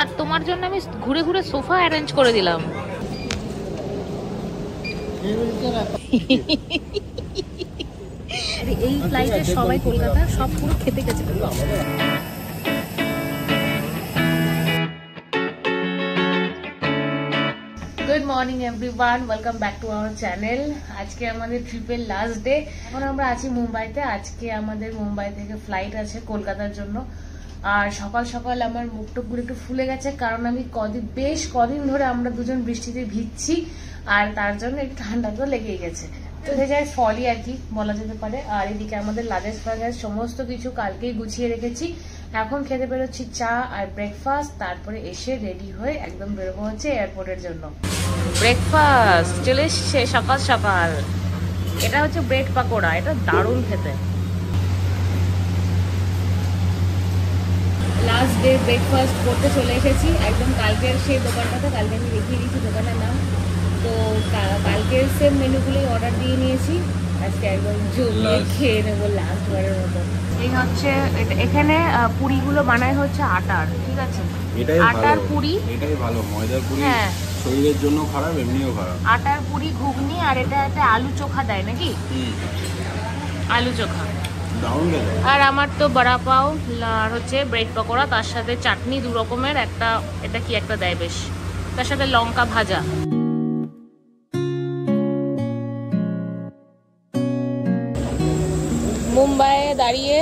আর তোমার জন্য আমি ঘুরে ঘুরে সোফা অ্যারেঞ্জ করে দিলাম। এই ফ্লাইটে সবাই কলকাতা, সব পুরো খেতে গেছে। Good morning everyone, welcome back to our channel. আজকে আমাদের ট্রিপের লাস্ট ডে। এখন আমরা আছি মুম্বাইতে। আজকে আমাদের মুম্বাই থেকে ফ্লাইট আছে কলকাতার জন্য। আর সকাল সকাল আমার মুখটুকগুলো একটু ফুলে গেছে, কারণ আমি বেশ কদিন ধরে আমরা দুজন বৃষ্টিতে ভিজছি, আর তার জন্য একটু ঠান্ডা তো লেগেই গেছে। তো হয়ে যায় ফলই আর কি বলা যেতে পারে। আর এদিকে আমাদের লাগেজ ফাগেজ সমস্ত কিছু কালকেই গুছিয়ে রেখেছি। এখন খেতে বেরোচ্ছি চা আর ব্রেকফাস্ট, তারপরে এসে রেডি হয়ে একদম বেরোবো হচ্ছে এয়ারপোর্টের জন্য। ব্রেকফাস্ট চলে এসছে সকাল সকাল। এটা হচ্ছে ব্রেড পাকোড়া, এটা দারুণ খেতে। লাস্ট ডে ব্রেকফাস্ট করতে চলে এসেছি একদম কালকের সেই দোকানটাতে। কালকে আমি দেখিয়ে দিয়েছি দোকানের নাম। তো কালকের সেম মেনুগুলোই অর্ডার দিয়ে নিয়েছি। আজকে একদম জমিয়ে খেয়ে নেবো লাস্ট বারের মতো। এই হচ্ছে এখানে পুরিগুলো বানায় হচ্ছে আটার, ঠিক আছে? আটার পুরি, এটাই ভালো। ময়দার পুরি শরীরের জন্য খারাপ, এমনিও খারাপ। আটার পুরি, ঘুগনি, আর এটা একটা আলু চোখা দেয় নাকি? আলু চোখা। আর আমার তো বড়া পাও আর হচ্ছে ব্রেড পকোড়া, তার সাথে চাটনি দু রকমের, একটা এটা কি একটা দেয় বেশ, তার সাথে লঙ্কা ভাজা। মুম্বাইয়ে দাঁড়িয়ে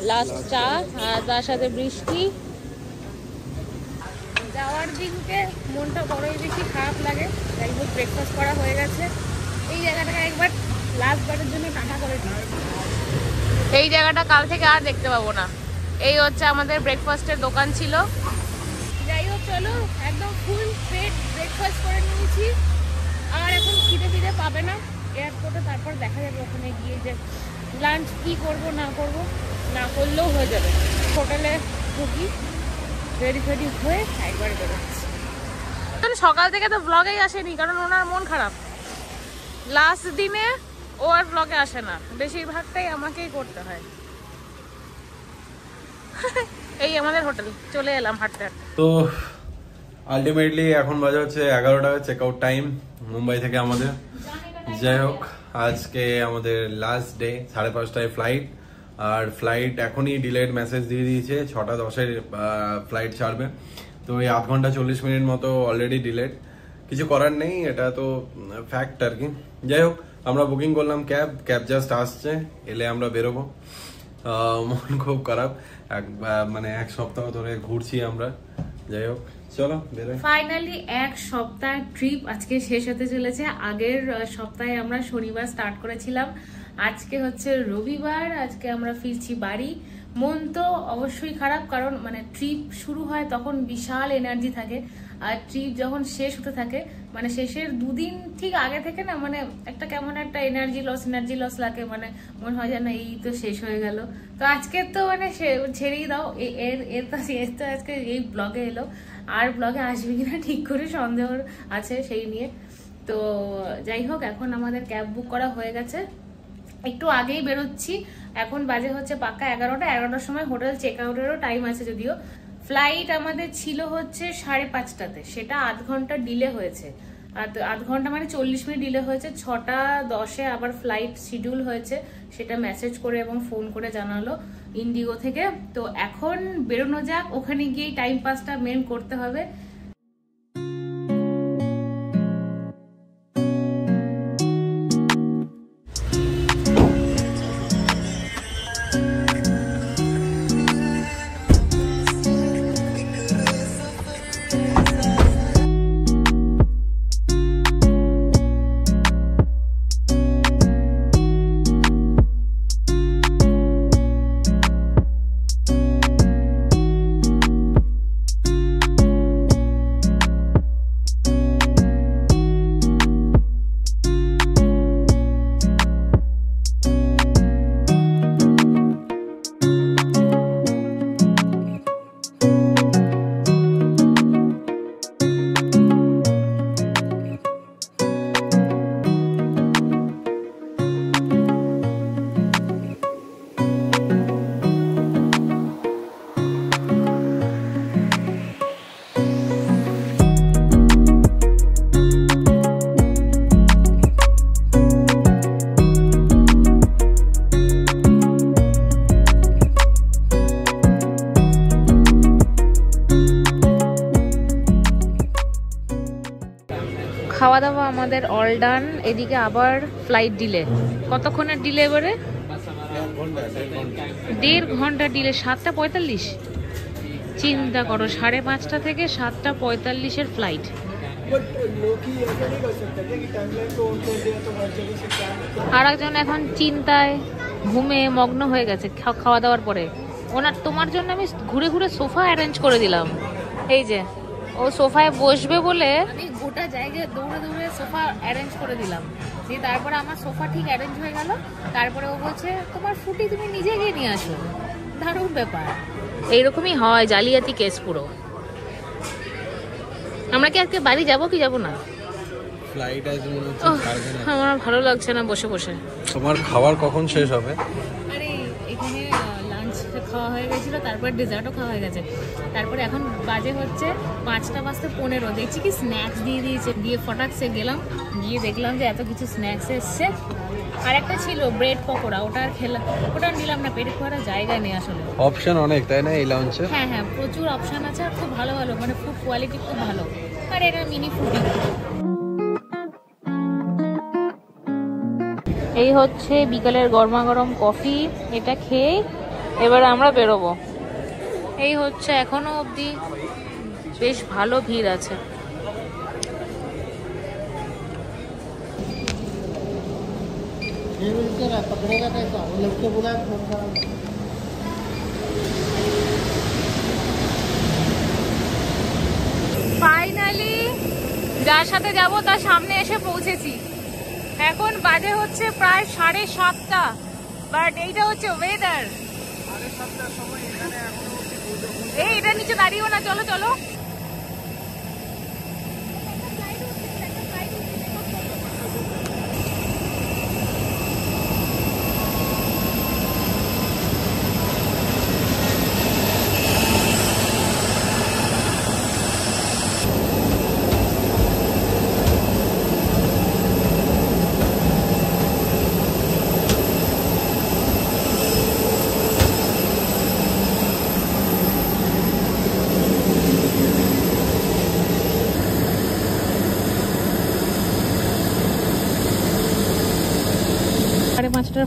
লাস্ট চা, আর তার সাথে বৃষ্টি। যাওয়ার দিনকে মনটা বড়ই বেশি খারাপ লাগে। যাই হোক, ব্রেকফাস্ট করা হয়ে গেছে। এই জায়গাটাকে একবার লাস্ট বারের জন্য টাটা করে দিই। এই জায়গাটা কাল থেকে আর দেখতে পাবো না। এই হচ্ছে আমাদের ব্রেকফাস্টের দোকান ছিল। যাই হোক, চলো একদম ফুল পেট ব্রেকফাস্ট করে নিয়েছি। আর এখন খিদে পাবে না এয়ারপোর্টে। তারপর দেখা যাবে ওখানে গিয়ে যে লাঞ্চ কি করব না করব, না করলেও হয়ে যাবে। হোটেলে ঢুকি, রেডি ফেডি হয়ে একবার বেরোচ্ছি। সকাল থেকে তো ব্লগেই আসেনি, কারণ ওনার মন খারাপ। লাস্ট দিনে ও আর ব্লগে আসে না, বেশিরভাগটাই আমাকেই করতে হয়। এই আমাদের হোটেল, চলে এলাম হাঁটতে হাঁটতে। তো আলটিমেটলি এখন বাজে হচ্ছে 11টা, চেক আউট টাইম মুম্বাই থেকে আমাদের। যাই হোক, আজকে আমাদের লাস্ট ডে। 5:30টায় ফ্লাইট, আর ফ্লাইট এখনই ডিলেড মেসেজ দিয়ে দিয়েছে। 6:10-এর ফ্লাইট ছাড়বে। তো এই 8 ঘন্টা 40 মিনিট মতো অলরেডি ডিলেড। কিছু করার নেই, এটা তো ফ্যাক্ট আর কি। যাই হোক, আমরা বুকিং করলাম ক্যাব জাস্ট আসছে, এলে আমরা বেরোবো। মন খুব খারাপ, মানে এক সপ্তাহ ধরে ঘুরছি আমরা। যাই হোক, চলো বেরোই। ফাইনালি এক সপ্তাহ ট্রিপ আজকে শেষ হতে চলেছে। আগের সপ্তাহে আমরা শনিবার স্টার্ট করেছিলাম, আজকে হচ্ছে রবিবার। আজকে আমরা ফিরছি বাড়ি। মন তো অবশ্যই খারাপ, কারণ মানে ট্রিপ শুরু হয় তখন বিশাল এনার্জি থাকে, আর ট্রিপ যখন শেষ হতে থাকে মানে শেষের দুদিন ঠিক আগে থেকে না মানে একটা কেমন একটা এনার্জি লস লাগে। মানে মনে হয় যেন এই তো শেষ হয়ে গেল। তো আজকে তো মানে ছেড়েই দাও, এর তো আজকে এই ব্লগে এলো। আর ব্লগে আসবে কিনা ঠিক করে সন্দেহ আছে সেই নিয়ে। তো যাই হোক, এখন আমাদের ক্যাব বুক করা হয়ে গেছে। একটু আগেই বেরোচ্ছি, এখন বাজে হচ্ছে পাক্কা 11টা। 11টার সময় হোটেল চেক আউটেরও টাইম আছে যদিও। ফ্লাইট আমাদের ছিল হচ্ছে 5:30টাতে, সেটা আধ ঘন্টা ডিলে হয়েছে। আর আধ ঘন্টা মানে 40 মিনিট ডিলে হয়েছে। 6:10-এ আবার ফ্লাইট শিডিউল হয়েছে, সেটা মেসেজ করে এবং ফোন করে জানালো ইন্ডিগো থেকে। তো এখন বেরোনো যাক, ওখানে গিয়ে টাইম পাসটা মেন করতে হবে। খাওয়া দাওয়া আমাদের অল ডান। এদিকে আবার ফ্লাইট ডিলে। কতক্ষণের ডিলে এবারে? 1.5 ঘন্টা ডিলে। 7:45। চিন্তা করো, 5:30 থেকে 7:45 ফ্লাইট। আর একজন এখন চিন্তায় ঘুমে মগ্ন হয়ে গেছে খাওয়া দাওয়ার পরে। তোমার জন্য আমি ঘুরে ঘুরে সোফা অ্যারেঞ্জ করে দিলাম। এই যে ও সোফায় বসবে বলে আমি গোটা জায়গায় দৌড়ে দৌড়ে সোফা অ্যারেঞ্জ করে দিলাম। দিয়ে তারপরে আমার সোফা ঠিক অ্যারেঞ্জ হয়ে গেল। তারপরে ও বলছে তোমার ফুটি তুমি নিজে গিয়ে নিয়ে আসো। দারুণ ব্যাপার। এইরকমই হয়, জালিয়াতি কেস পুরো। আমরা কি আজকে বাড়ি যাবো কি যাবো না? ফ্লাইট আজ মনে হচ্ছে ছাড়বে না। আমার ভালো লাগছে না বসে বসে। তোমার খাবার কখন শেষ হবে? আরে এখানে লাঞ্চ খাওয়া হয়ে গেছিল, তারপর ডেজার্টও খাওয়া হয়ে গেছে। তারপরে এখন বাজে হচ্ছে 5:15। দেখছি কি স্ন্যাক্স দিয়ে দিয়েছে। দিয়ে ফটাকসে গেলাম, গিয়ে দেখলাম যে এত কিছু স্ন্যাক্স এসছে। আর একটা ছিল ব্রেড পকোড়া, ওটা আর খেলাম, ওটা নিলাম না, পেটে খাওয়ার জায়গা নেই আসলে। অপশন অনেক তাই না এই লাউঞ্চে? হ্যাঁ হ্যাঁ, প্রচুর অপশন আছে আর খুব ভালো ভালো, মানে ফুড কোয়ালিটি খুব ভালো। আর এটা মিনি ফুডি। এই হচ্ছে বিকালের গরমা গরম কফি। এটা খেয়ে এবার আমরা বেরোবো। এই হচ্ছে এখনো অবধি বেশ ভালো ভিড় আছে। ফাইনালি যার সাথে যাব তার সামনে এসে পৌঁছেছি। এখন বাজে হচ্ছে প্রায় 7:30। বাট এইটা হচ্ছে ওয়েদার। এই এটা নিচে দাঁড়িয়েও না, চলো চলো।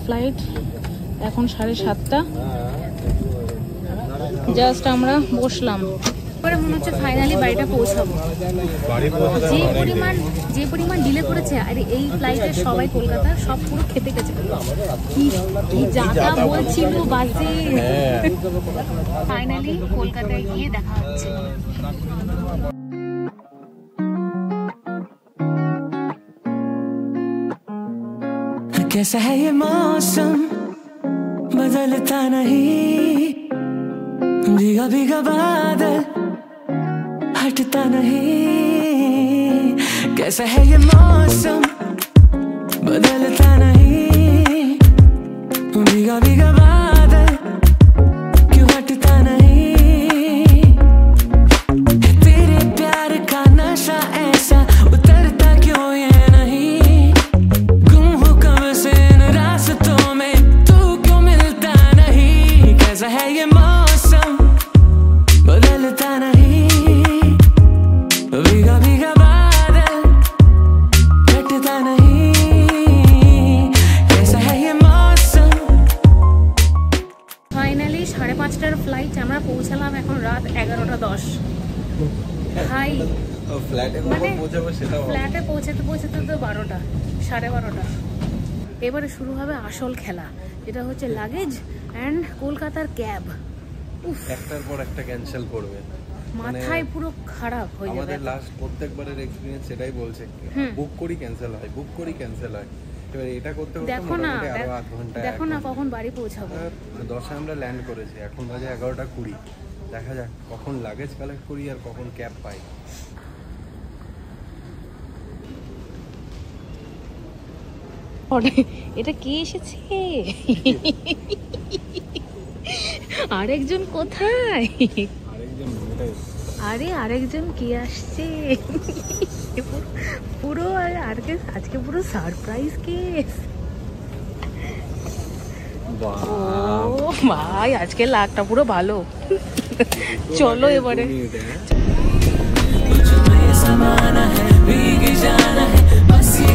ফ্লাইট এখন 7:30। জাস্ট আমরা বসলাম, এবারে মনে হচ্ছে ফাইনালি বাড়িটা পৌঁছাবো। যে পরিমাণ ডিলে করেছে। আর এই ফ্লাইটে সবাই কলকাতা সব পুরো খেতে গেছে। কি জায়গা বলছিল বাসে। ফাইনালি কলকাতায় গিয়ে দেখা হচ্ছে। कैसा है ये मौसम बदलता नहीं, भीगा भीगा बादल हटता नहीं। कैसा है ये मौसम बदलता नहीं, भीगा भीगा बादल क्यों हटता नहीं। तेरे प्यार का नशा ऐसा उतरता क्यों ये नहीं। है ये मौसम बदलता नहीं, भीगा भीगा बादल हटता नहीं। कैसा है ये मौसम। ফাইনালি 5:30 ফ্লাইট, আমরা পৌঁছালাম এখন রাত 11:10। হাই ফ্ল্যাটে পৌঁছাতে পৌঁছাতে তো 12টা, 12:30। এবারে শুরু হবে আসল খেলা, যেটা হচ্ছে লাগেজ এন্ড কলকাতার ক্যাব। একটার পর একটা ক্যান্সেল করবে, মাথায় পুরো খারাপ হয়ে যাবে। আমাদের লাস্ট প্রত্যেকবারের এক্সপেরিয়েন্স সেটাই বলছে, বুক করি ক্যান্সেল হয়, বুক করি ক্যান্সেল হয়। এবার এটা করতে করতে মোটামুটি আরো আধ ঘন্টা। দেখো না কখন বাড়ি পৌঁছাবো। 10-এ আমরা ল্যান্ড করেছি, এখন বাজে 11:20। দেখা যাক কখন লাগেজ কালেক্ট করি আর কখন ক্যাব পাই। এটা কে এসেছে? আরেকজন কোথায়? আরে আরেকজন কে আসছে? পুরো আজকে পুরো সারপ্রাইজ কেস। ও ভাই, আজকে লাকটা পুরো ভালো। চলো এবারে। जाना है, बस ये